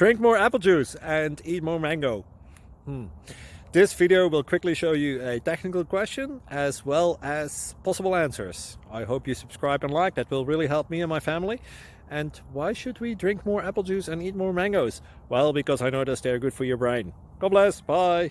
Drink more apple juice and eat more mango. This video will quickly show you a technical question as well as possible answers. I hope you subscribe and like, that will really help me and my family. And why should we drink more apple juice and eat more mangoes? Well, because I noticed they're good for your brain. God bless, bye!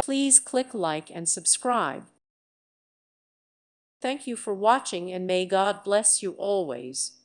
Please click like and subscribe. Thank you for watching, and may God bless you always.